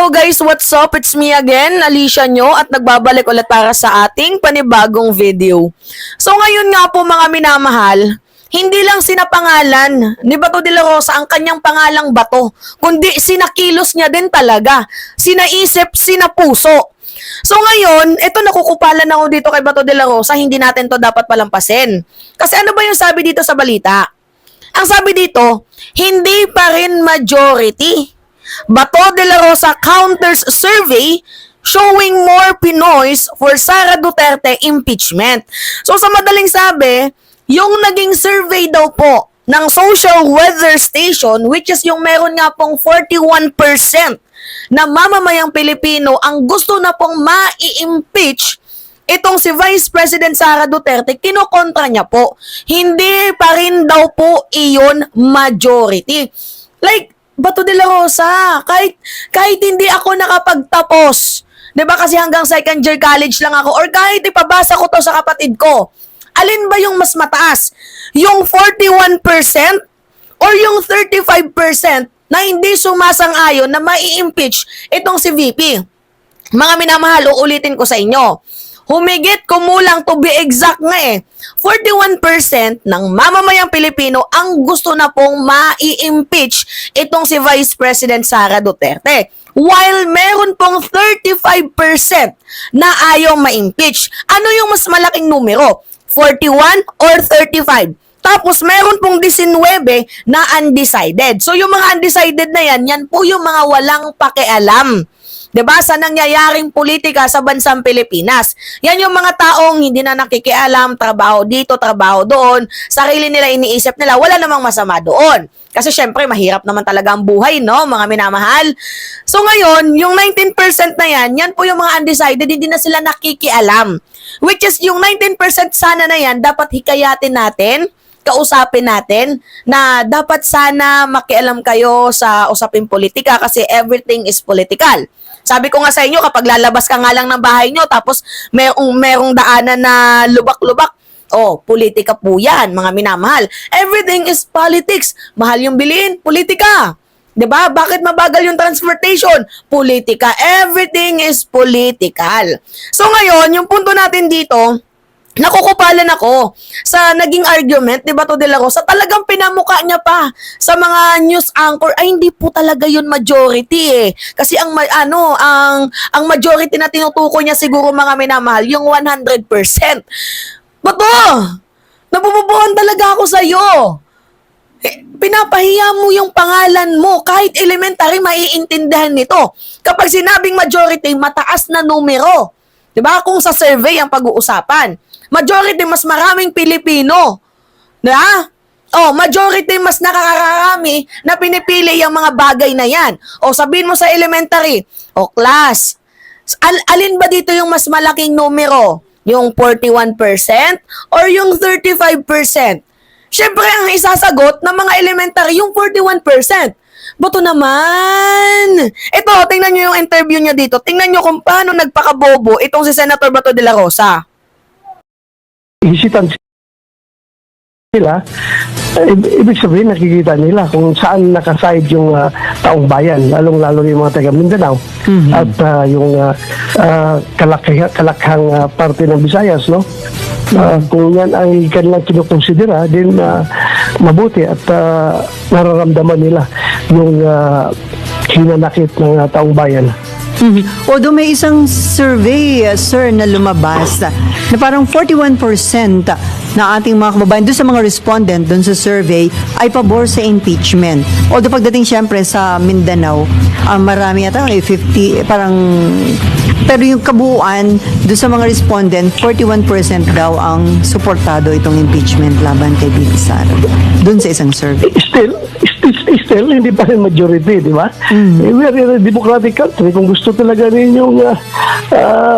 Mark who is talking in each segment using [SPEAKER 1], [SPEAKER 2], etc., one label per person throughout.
[SPEAKER 1] Hello guys, what's up? It's me again, Alicia nyo, at nagbabalik ulit para sa ating panibagong video. So ngayon nga po mga minamahal, hindi lang sinapangalan ni Bato de la Rosa ang kanyang pangalang Bato, kundi sinakilos niya din talaga, sinaisip, sinapuso. So ngayon, ito nakukupalan ako dito kay Bato de la Rosa, hindi natin to dapat palampasin. Kasi ano ba yung sabi dito sa balita? Ang sabi dito, hindi pa rin majority. Bato de la Rosa counters survey showing more Pinoys for Sara Duterte impeachment. So sa madaling sabi, yung naging survey daw po ng Social Weather Station, which is yung meron nga pong 41% na mamamayang Pilipino ang gusto na pong ma-impeach itong si Vice President Sara Duterte, kinokontra niya po. Hindi pa rin daw po iyon majority. Like, Bato de la Rosa, kahit hindi ako nakapagtapos, 'di ba kasi hanggang second year college lang ako, or kahit ipabasa ko to sa kapatid ko, alin ba yung mas mataas? Yung 41% or yung 35% na hindi sumasang-ayon na mai-impeach itong si VP? Mga minamahal, uulitin ko sa inyo. Humigit kumulang, to be exact nga 41% ng mamamayang Pilipino ang gusto na pong ma-impeach itong si Vice President Sara Duterte. While meron pong 35% na ayaw ma-impeach. Ano yung mas malaking numero? 41 or 35? Tapos meron pong 19 na undecided. So yung mga undecided na yan po yung mga walang pakialam, 'di ba, sa nangyayaring politika sa bansang Pilipinas. Yan yung mga taong hindi na nakikialam, trabaho dito, trabaho doon, sarili nila iniisip nila, wala namang masama doon. Kasi syempre, mahirap naman talaga ang buhay, no, mga minamahal. So ngayon, yung 19% na yan po yung mga undecided, hindi na sila nakikialam. Which is, yung 19% sana na yan, dapat hikayatin natin, kausapin natin na dapat sana makialam kayo sa usaping politika kasi everything is political. Sabi ko nga sa inyo, kapag lalabas ka nga lang ng bahay nyo, tapos merong daanan na lubak-lubak, politika po yan, mga minamahal. Everything is politics. Mahal yung bilhin, politika. 'Di ba? Bakit mabagal yung transportation? Politika. Everything is political. So ngayon, yung punto natin dito, nakukupalan ako sa naging argument ni Bato de la Rosa. Talagang pinamuka niya pa sa mga news anchor ay hindi po talaga yun majority Kasi ang majority na tinutukoy niya siguro, mga minamahal, yung 100%. Bato, nabububuhan talaga ako sa iyo. Pinapahiya mo yung pangalan mo. Kahit elementary, maiintindihan nito. Kapag sinabing majority, mataas na numero. 'Di ba? Kung sa survey ang pag-uusapan, majority mas maraming Pilipino. Na? Majority mas nakakarami na pinipili yung mga bagay na yan. Sabihin mo sa elementary, class, alin ba dito yung mas malaking numero? Yung 41% or yung 35%? Siyempre, ang isasagot ng mga elementary, yung 41%. Bato naman. Ito, tingnan nyo yung interview niya dito. Tingnan nyo kung paano nagpakabobo itong si Senator Bato de la Rosa.
[SPEAKER 2] Isitan sila, ibig sabihin nakikita nila kung saan nakaside yung taong bayan, lalong-lalo yung mga taga Mindanao at yung kalakhang parte ng Visayas, no? Kung yan ay kanilang kinukonsidera, din mabuti at nararamdaman nila yung hinanakit ng taong bayan.
[SPEAKER 3] Although may isang survey, sir, na lumabas na parang 41% na ating mga kababayan doon sa mga respondent doon sa survey ay pabor sa impeachment. Although pagdating siyempre sa Mindanao, marami yata, 50, parang, pero yung kabuuan doon sa mga respondent, 41% daw ang suportado itong impeachment laban kay VP Sara doon sa isang survey.
[SPEAKER 2] Still, hindi pa rin majority, di ba? We are in a democratic country. Kung gusto talaga ninyong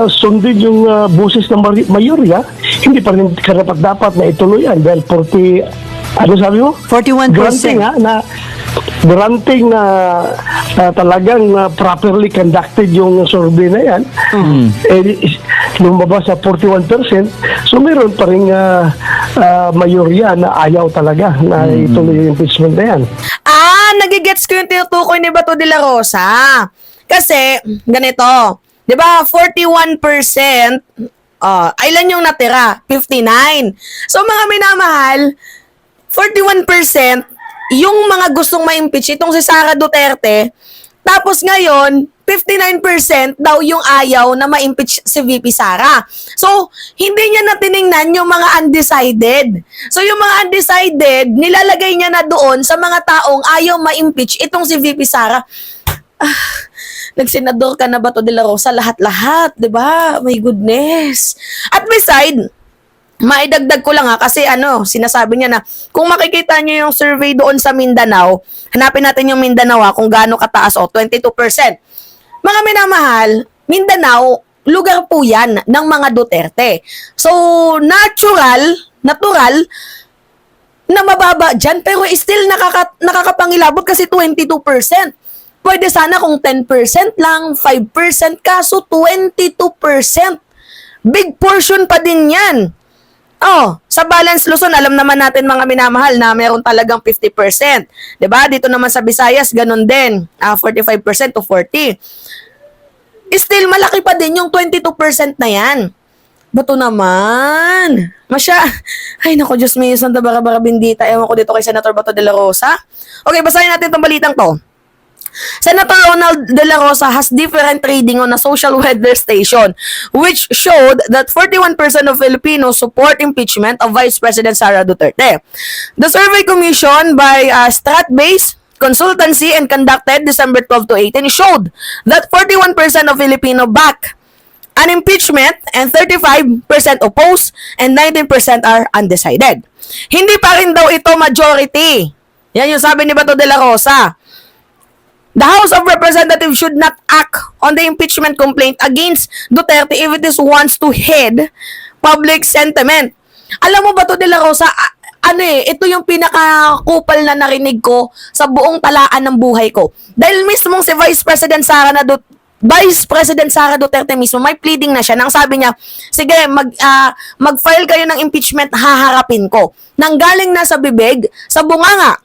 [SPEAKER 2] sundin yung boses ng mayorya, hindi pa rin karapat-dapat na ituloy yan. Dahil 40, ano sabi mo?
[SPEAKER 3] 41%.
[SPEAKER 2] Granting na talagang properly conducted yung survey na yan. Lumabas sa 41%. So, meron pa rin mayorya na ayaw talaga na ituloy yung impeachment na yan.
[SPEAKER 1] Nagigets ko yung tinutukoy ni Bato de la Rosa. Kasi, ganito, di ba, 41%, ilan yung natira? 59. So, mga minamahal, 41%, yung mga gustong ma-impeach, itong si Sara Duterte, tapos ngayon, 59% daw yung ayaw na ma-impeach si VP Sara. So, hindi niya na tiningnan yung mga undecided. So, yung mga undecided, nilalagay niya na doon sa mga taong ayaw ma-impeach itong si VP Sara. Nagsenador ka na ba to, De La Rosa? Lahat-lahat, di ba? My goodness. At beside, maidagdag ko lang kasi sinasabi niya na kung makikita niyo yung survey doon sa Mindanao, hanapin natin yung Mindanao kung gaano kataas 22%. Mga minamahal, Mindanao, lugar po yan ng mga Duterte. So, natural na mababa dyan, pero still nakakapangilabot kasi 22%. Pwede sana kung 10% lang, 5%, kaso 22%. Big portion pa din yan. Sa Balance Luzon, alam naman natin mga minamahal na meron talagang 50%. 'Di ba? Dito naman sa Visayas, ganun din. 45% to 40%. Still, malaki pa din yung 22% na yan. Bato naman. Ay, naku, Diyos may Santa Barbara Bendita. Ewan ko dito kay Senator Bato de la Rosa. Okay, basahin natin itong balitang to. Senator Ronald De La Rosa has different reading on a social weather station, which showed that 41% of Filipinos support impeachment of Vice President Sara Duterte. The survey commissioned by Stratbase Consultancy and conducted December 12 to 18 showed that 41% of Filipino back an impeachment and 35% oppose and 19% are undecided. Hindi pa rin daw ito majority. Yan yung sabi ni Bato de la Rosa. The House of Representatives should not act on the impeachment complaint against Duterte if it is wants to head public sentiment. Alam mo ba to, De La Rosa, ito yung pinakakupal na narinig ko sa buong talaan ng buhay ko. Dahil mismong si Vice President Sara Duterte mismo, may pleading na siya nang sabi niya, sige, mag-file kayo ng impeachment, haharapin ko. Nanggaling na sa bibig, sa bunganga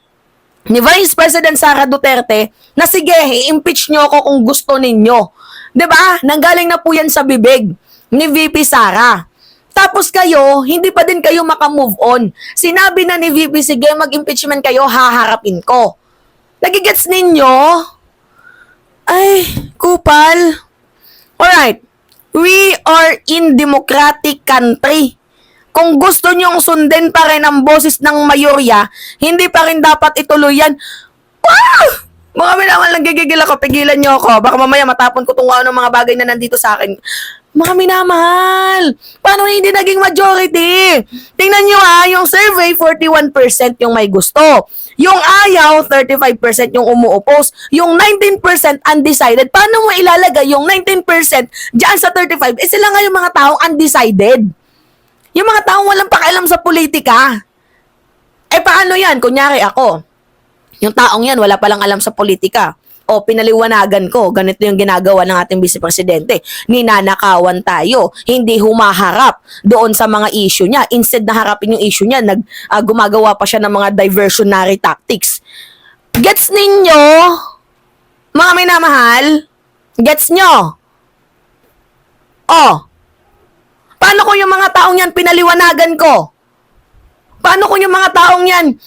[SPEAKER 1] ni Vice President Sara Duterte na sige, i-impeach nyo ako kung gusto ninyo. 'Di ba? Nanggaling na po yan sa bibig ni VP Sara. Tapos kayo, hindi pa din kayo maka-move on. Sinabi na ni VP, sige, mag-impeachment kayo, haharapin ko. Nagigets ninyo? Ay, kupal. Alright. We are in democratic country. Kung gusto nyong sundin pa rin ang boses ng mayorya, hindi pa rin dapat ituloy yan. Mga minamahal, nagigigil ako, pigilan nyo ako. Baka mamaya matapon ko tungo ng mga bagay na nandito sa akin. Mga minamahal, paano hindi naging majority? Tingnan nyo yung survey, 41% yung may gusto. Yung ayaw, 35% yung umuopos. Yung 19% undecided. Paano mo ilalagay yung 19% dyan sa 35%? Sila nga yung mga taong undecided. Yung mga taong walang pakialam sa politika. Paano yan? Kunyari ako, yung taong yan wala palang alam sa politika. O pinaliwanagan ko, ganito yung ginagawa ng ating Vice Presidente. Ninanakawan tayo, hindi humaharap doon sa mga issue niya. Instead na harapin yung issue niya, gumagawa pa siya ng mga diversionary tactics. Gets ninyo? Mga minamahal? Gets nyo? Paano kung yung mga taong yan pinaliwanagan ko? Paano kung yung mga taong yan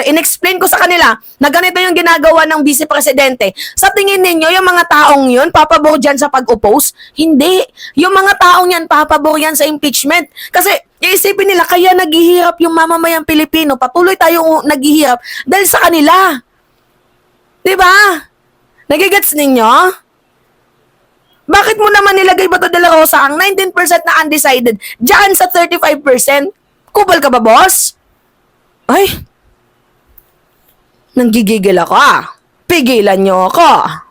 [SPEAKER 1] in-explain ko sa kanila na ganito yung ginagawa ng Vice Presidente? Sa tingin ninyo, yung mga taong yun, papabor dyan sa pag-oppose? Hindi. Yung mga taong yan, papabor yan sa impeachment. Kasi, iisipin nila, kaya naghihirap yung mamamayang Pilipino. Patuloy tayong naghihirap dahil sa kanila. Diba? Nagigets ninyo? Bakit mo naman nilagay Bato de la Rosa ang 19% na undecided dyan sa 35%? Kubal ka ba, boss? Ay, nanggigigil ako Pigilan nyo ako.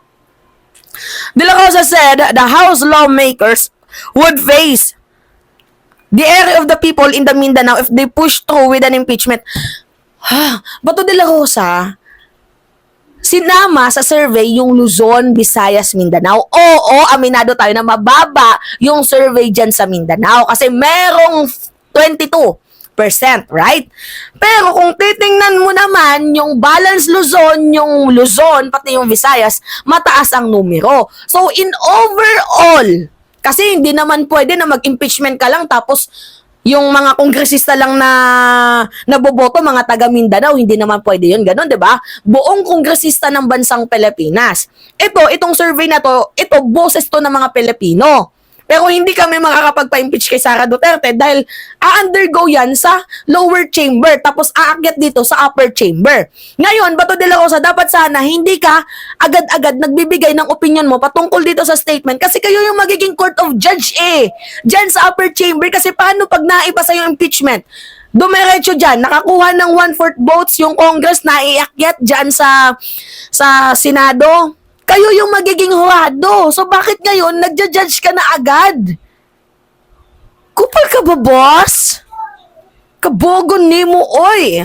[SPEAKER 1] De la Rosa said the House lawmakers would face the area of the people in the Mindanao if they push through with an impeachment. Bato de la Rosa, sinama sa survey yung Luzon, Visayas, Mindanao. Oo, aminado tayo na mababa yung survey dyan sa Mindanao kasi merong 22% right? Pero kung titingnan mo naman yung balance Luzon, yung Luzon, pati yung Visayas, mataas ang numero. So, in overall, kasi hindi naman pwede na mag-impeachment ka lang tapos yung mga kongresista lang na naboboto, mga taga Mindanao, hindi naman pwede yun. Ganon, di ba? Buong kongresista ng bansang Pilipinas. Itong survey na to, boses to ng mga Pilipino. Pero hindi kami makakapagpa-impeach kay Sara Duterte dahil a-undergo yan sa lower chamber tapos aakyat dito sa upper chamber. Ngayon, Bato de la Rosa, dapat sana hindi ka agad-agad nagbibigay ng opinion mo patungkol dito sa statement kasi kayo yung magiging court of judge dyan sa upper chamber kasi paano pag naipasa yung impeachment? Dumiretso dyan, nakakuha ng 1/4 votes yung Congress na iakyat dyan sa Senado. Kayo yung magiging hurado. So, bakit ngayon nagja-judge ka na agad? Kupal ka ba, boss? Kabogon ni mo, oy.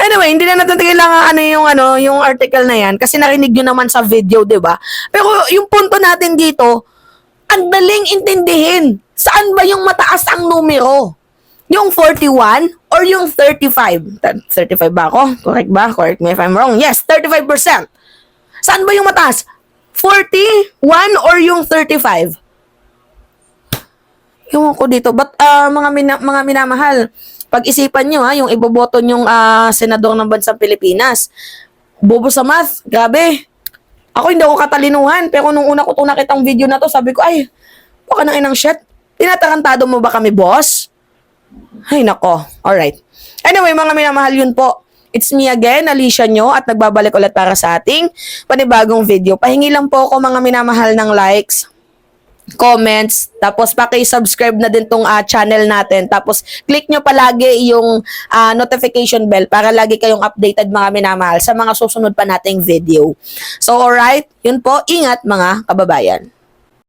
[SPEAKER 1] Anyway, hindi na natin kailangan yung article na yan kasi narinig nyo naman sa video, di ba? Pero yung punto natin dito, ang daling intindihin. Saan ba yung mataas ang numero? Yung 41 or yung 35? 35 ba ako? Correct ba? Correct me if I'm wrong. Yes, 35%. Saan ba yung mataas? 41 or yung 35? Yung ko dito. But mga minamahal, pag-isipan nyo yung iboboto nyong senador ng bansang Pilipinas. Bobo sa math. Grabe. Ako hindi ako katalinuhan. Pero nung una ko itong nakitang video na to, sabi ko, ay, baka nang inang shit. Tinatarantado mo ba kami, boss? Ay, nako. Alright. Anyway, mga minamahal, yun po. It's me again, Alicia Nyo, at nagbabalik ulit para sa ating panibagong video. Pahingi lang po ako, mga minamahal, ng likes, comments, tapos paki-subscribe na din tong channel natin. Tapos, click nyo palagi yung notification bell para lagi kayong updated, mga minamahal, sa mga susunod pa nating video. So, alright. Yun po. Ingat, mga kababayan.